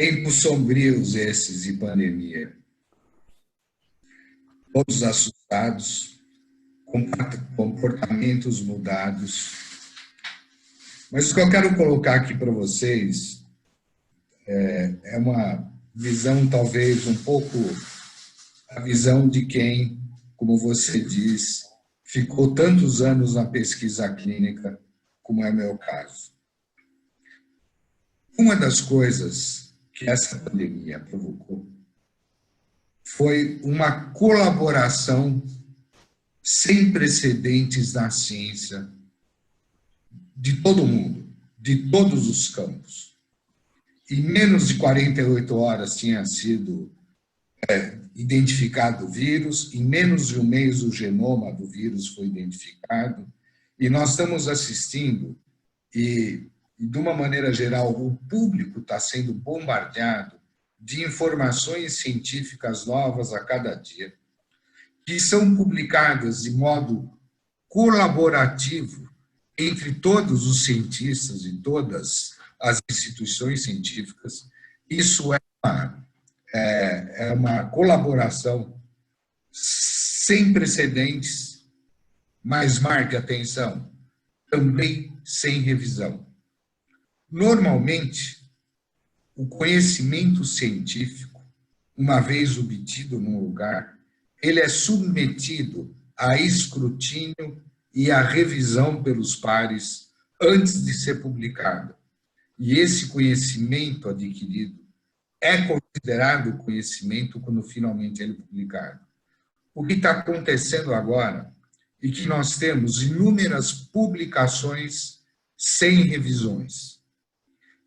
Tempos sombrios esses de pandemia, todos assustados, comportamentos mudados. Mas o que eu quero colocar aqui para vocês é uma visão talvez um pouco a visão de quem, como você diz, ficou tantos anos na pesquisa clínica, como é o meu caso. Uma das coisas que essa pandemia provocou foi uma colaboração sem precedentes na ciência de todo mundo, de todos os campos. Em menos de 48 horas tinha sido identificado o vírus, em menos de um mês o genoma do vírus foi identificado, e nós estamos assistindo, e de uma maneira geral o público está sendo bombardeado de informações científicas novas a cada dia, que são publicadas de modo colaborativo entre todos os cientistas e todas as instituições científicas. Isso é uma colaboração sem precedentes, mas marque atenção, também sem revisão. Normalmente, o conhecimento científico, uma vez obtido num lugar, ele é submetido a escrutínio e a revisão pelos pares antes de ser publicado. E esse conhecimento adquirido é considerado conhecimento quando finalmente ele é publicado. O que está acontecendo agora é que nós temos inúmeras publicações sem revisões,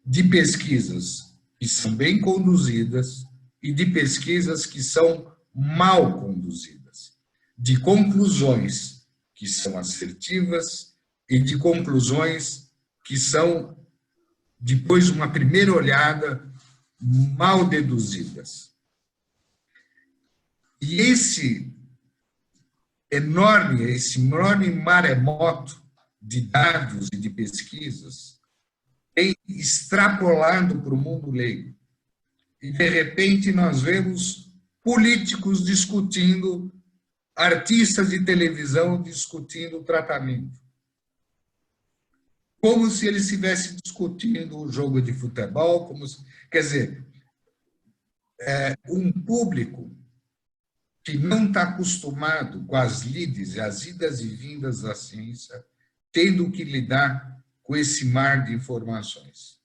de pesquisas que são bem conduzidas e de pesquisas que são mal conduzidas, de conclusões que são assertivas e de conclusões que são, depois de uma primeira olhada, mal deduzidas. E esse enorme maremoto de dados e de pesquisas tem extrapolado para o mundo leigo. E, de repente, nós vemos políticos discutindo, artistas de televisão discutindo o tratamento. Como se eles estivessem discutindo o jogo de futebol, quer dizer, um público que não está acostumado com as lides e as idas e vindas da ciência, tendo que lidar com esse mar de informações.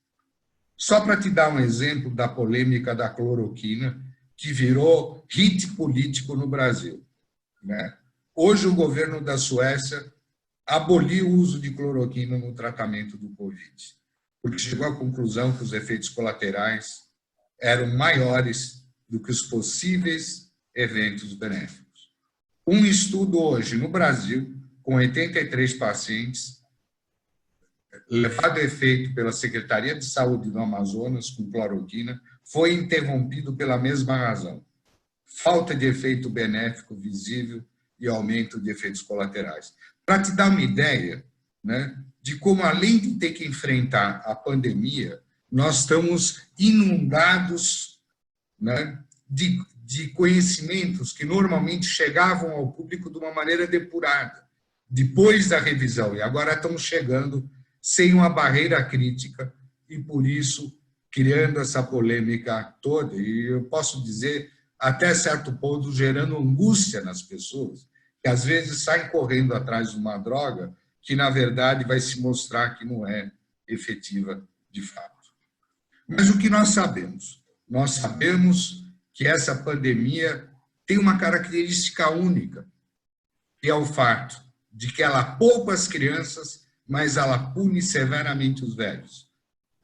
Só para te dar um exemplo da polêmica da cloroquina, que virou hit político no Brasil, né? Hoje o governo da Suécia aboliu o uso de cloroquina no tratamento do Covid, porque chegou à conclusão que os efeitos colaterais eram maiores do que os possíveis eventos benéficos. Um estudo hoje no Brasil, com 83 pacientes, levado a efeito pela Secretaria de Saúde do Amazonas com cloroquina, foi interrompido pela mesma razão. Falta de efeito benéfico visível e aumento de efeitos colaterais. Para te dar uma ideia, né, de como, além de ter que enfrentar a pandemia, nós estamos inundados, né, de conhecimentos que normalmente chegavam ao público de uma maneira depurada, depois da revisão, e agora estão chegando sem uma barreira crítica, e por isso criando essa polêmica toda, e eu posso dizer, até certo ponto, gerando angústia nas pessoas, que às vezes saem correndo atrás de uma droga que, na verdade, vai se mostrar que não é efetiva de fato. Mas o que nós sabemos? Nós sabemos que essa pandemia tem uma característica única, que é o fato de que ela poupa as crianças, mas ela pune severamente os velhos.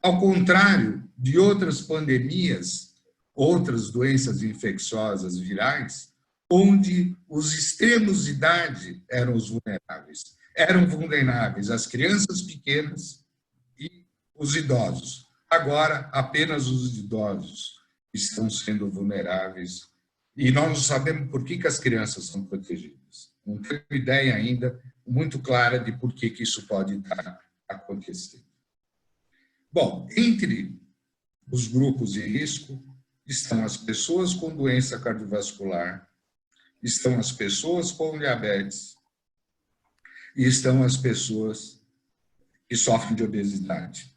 Ao contrário de outras pandemias, outras doenças infecciosas virais, onde os extremos de idade eram os vulneráveis. Eram vulneráveis as crianças pequenas e os idosos. Agora, apenas os idosos estão sendo vulneráveis. E nós não sabemos por que as crianças são protegidas. Não tenho ideia ainda muito clara de por que isso pode estar acontecendo. Bom, entre os grupos de risco estão as pessoas com doença cardiovascular, estão as pessoas com diabetes e estão as pessoas que sofrem de obesidade.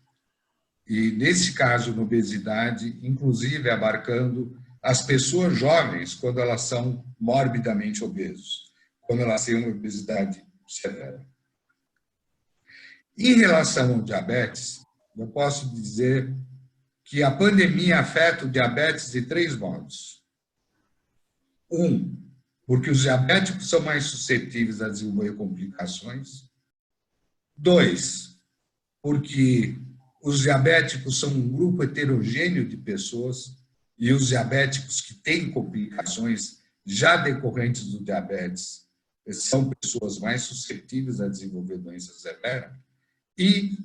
E, nesse caso, na obesidade, inclusive abarcando as pessoas jovens quando elas são morbidamente obesos, quando elas têm uma obesidade severa. Em relação ao diabetes, eu posso dizer que a pandemia afeta o diabetes de 3 modos. Porque os diabéticos são mais suscetíveis a desenvolver complicações. 2, porque os diabéticos são um grupo heterogêneo de pessoas e os diabéticos que têm complicações já decorrentes do diabetes são pessoas mais suscetíveis a desenvolver doença severa. E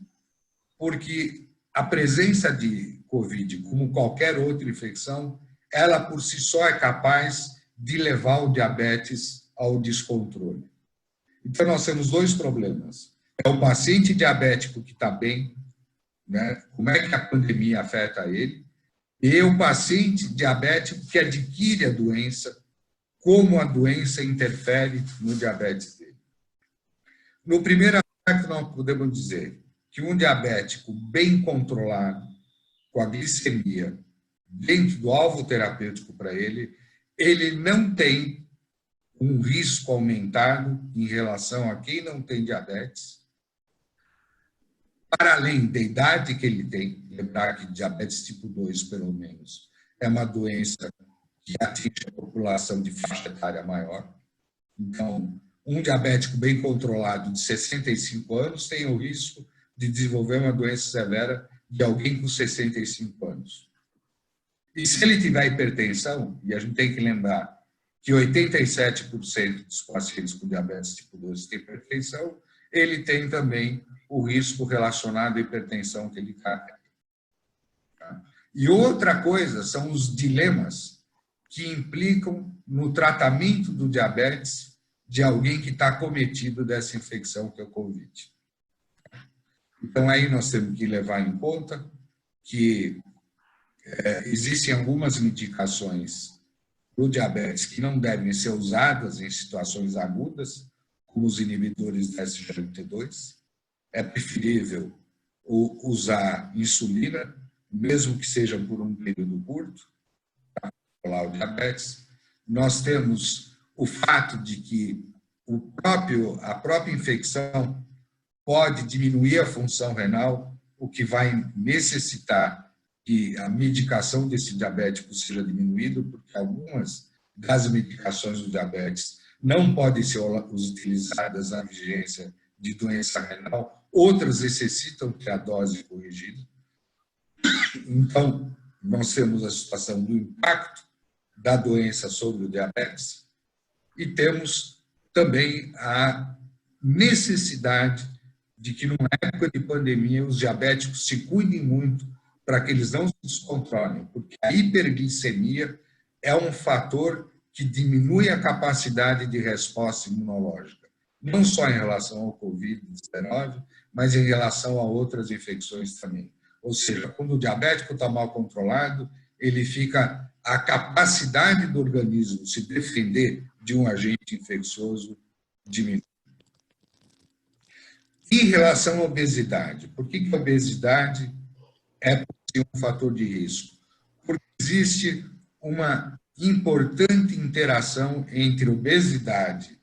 porque a presença de Covid, como qualquer outra infecção, ela por si só é capaz de levar o diabetes ao descontrole. Então, nós temos 2 problemas. É o paciente diabético que está bem, né? Como é que a pandemia afeta ele, e o paciente diabético que adquire a doença, como a doença interfere no diabetes dele. No primeiro aspecto, nós podemos dizer que um diabético bem controlado, com a glicemia dentro do alvo terapêutico para ele, ele não tem um risco aumentado em relação a quem não tem diabetes, para além da idade que ele tem. Lembrar que diabetes tipo 2, pelo menos, é uma doença que atinge a população de faixa etária maior. Então, um diabético bem controlado de 65 anos tem o risco de desenvolver uma doença severa de alguém com 65 anos. E se ele tiver hipertensão, e a gente tem que lembrar que 87% dos pacientes com diabetes tipo 2 têm hipertensão, ele tem também o risco relacionado à hipertensão que ele carrega. E outra coisa são os dilemas que implicam no tratamento do diabetes de alguém que está acometido dessa infecção que é o Covid. Então, aí nós temos que levar em conta que existem algumas medicações para o diabetes que não devem ser usadas em situações agudas, como os inibidores da SGLT2. É preferível usar insulina, mesmo que seja por um período curto, para controlar o diabetes. Nós temos o fato de que a própria infecção pode diminuir a função renal, o que vai necessitar que a medicação desse diabético seja diminuída, porque algumas das medicações do diabetes não podem ser utilizadas na vigência de doença renal, outras necessitam ter a dose corrigida. Então, nós temos a situação do impacto da doença sobre o diabetes e temos também a necessidade de que, numa época de pandemia, os diabéticos se cuidem muito para que eles não se descontrolem, porque a hiperglicemia é um fator que diminui a capacidade de resposta imunológica, não só em relação ao Covid-19, mas em relação a outras infecções também. Ou seja, quando o diabético está mal controlado, a capacidade do organismo se defender de um agente infeccioso diminui. Em relação à obesidade, por que a obesidade é um fator de risco? Porque existe uma importante interação entre obesidade,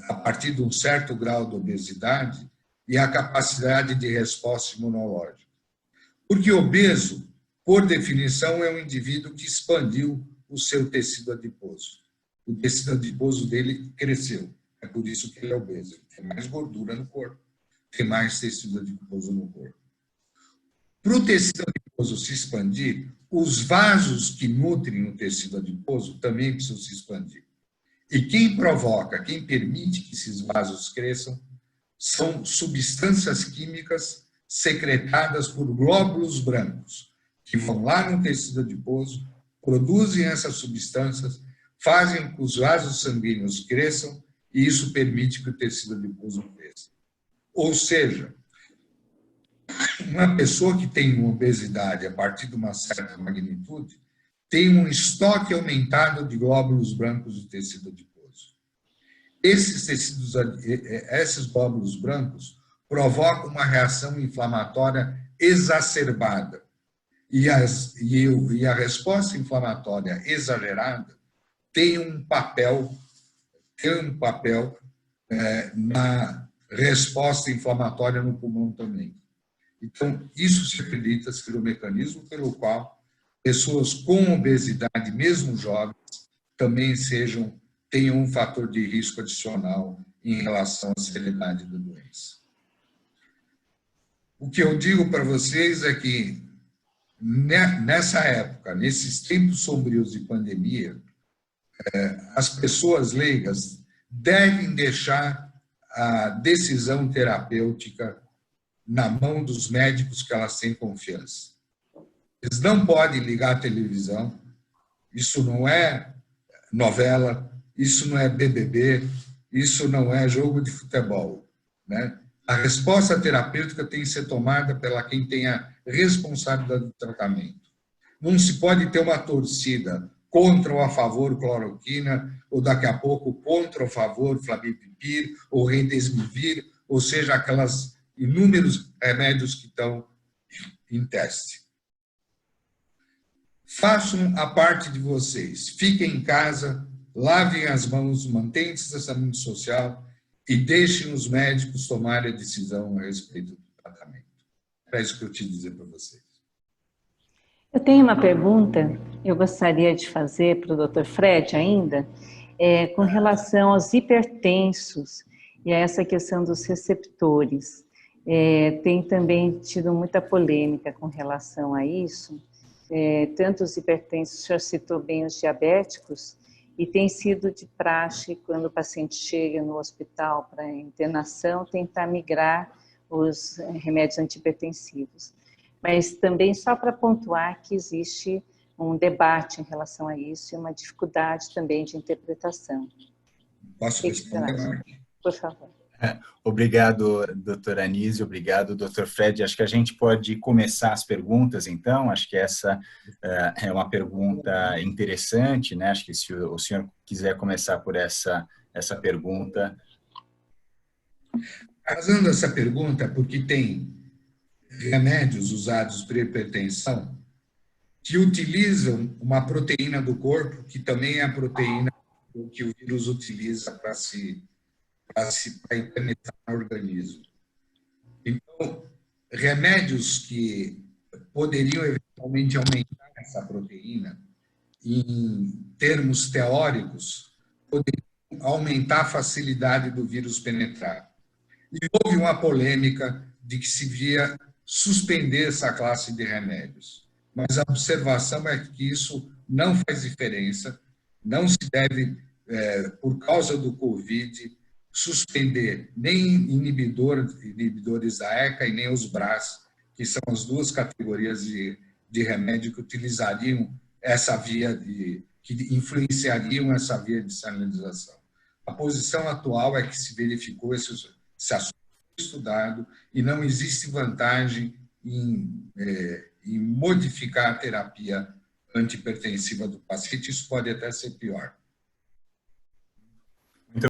a partir de um certo grau de obesidade, e a capacidade de resposta imunológica. Porque obeso, por definição, é um indivíduo que expandiu o seu tecido adiposo. O tecido adiposo dele cresceu. É por isso que ele é obeso. Ele tem mais gordura no corpo, tem mais tecido adiposo no corpo. Para o tecido adiposo se expandir, os vasos que nutrem o tecido adiposo também precisam se expandir. E quem permite que esses vasos cresçam, são substâncias químicas secretadas por glóbulos brancos, que vão lá no tecido adiposo, produzem essas substâncias, fazem com que os vasos sanguíneos cresçam, e isso permite que o tecido adiposo cresça. Ou seja, uma pessoa que tem uma obesidade a partir de uma certa magnitude tem um estoque aumentado de glóbulos brancos do tecido adiposo. Esses glóbulos brancos provocam uma reação inflamatória exacerbada. E a resposta inflamatória exagerada tem um papel na resposta inflamatória no pulmão também. Então, isso se acredita ser o mecanismo pelo qual pessoas com obesidade, mesmo jovens, também tenham um fator de risco adicional em relação à severidade da doença. O que eu digo para vocês é que, nessa época, nesses tempos sombrios de pandemia, as pessoas leigas devem deixar a decisão terapêutica na mão dos médicos que elas têm confiança. Eles não podem ligar a televisão, isso não é novela, isso não é BBB, isso não é jogo de futebol, né? A resposta terapêutica tem que ser tomada pela quem tem a responsabilidade do tratamento. Não se pode ter uma torcida contra ou a favor cloroquina, ou daqui a pouco contra ou a favor flavipipir, ou remdesivir, ou seja, aquelas inúmeros remédios que estão em teste. Façam a parte de vocês. Fiquem em casa, lavem as mãos, mantenham o distanciamento social e deixem os médicos tomarem a decisão a respeito do tratamento. É isso que eu tinha a dizer para vocês. Eu tenho uma pergunta, eu gostaria de fazer para o Dr. Fred ainda, com relação aos hipertensos e a essa questão dos receptores. Tem também tido muita polêmica com relação a isso, tanto os hipertensos, o senhor citou bem os diabéticos, e tem sido de praxe, quando o paciente chega no hospital para internação, tentar migrar os remédios antihipertensivos. Mas também só para pontuar que existe um debate em relação a isso e uma dificuldade também de interpretação. Posso responder? Por favor. Obrigado, doutora Anísio, obrigado, doutor Fred. Acho que a gente pode começar as perguntas, então. Acho que essa é uma pergunta interessante, né? Acho que se o senhor quiser começar por essa pergunta. Fazendo essa pergunta, porque tem remédios usados para hipertensão que utilizam uma proteína do corpo, que também é a proteína que o vírus utiliza para penetrar no organismo. Então, remédios que poderiam eventualmente aumentar essa proteína, em termos teóricos, poderiam aumentar a facilidade do vírus penetrar. E houve uma polêmica de que se via suspender essa classe de remédios. Mas a observação é que isso não faz diferença, não se deve, por causa do Covid, suspender nem inibidores da ECA e nem os BRAS, que são as duas categorias de remédio que utilizariam essa via que influenciariam essa via de sinalização. A posição atual é que se verificou esse assunto estudado e não existe vantagem em modificar a terapia antihipertensiva do paciente, isso pode até ser pior.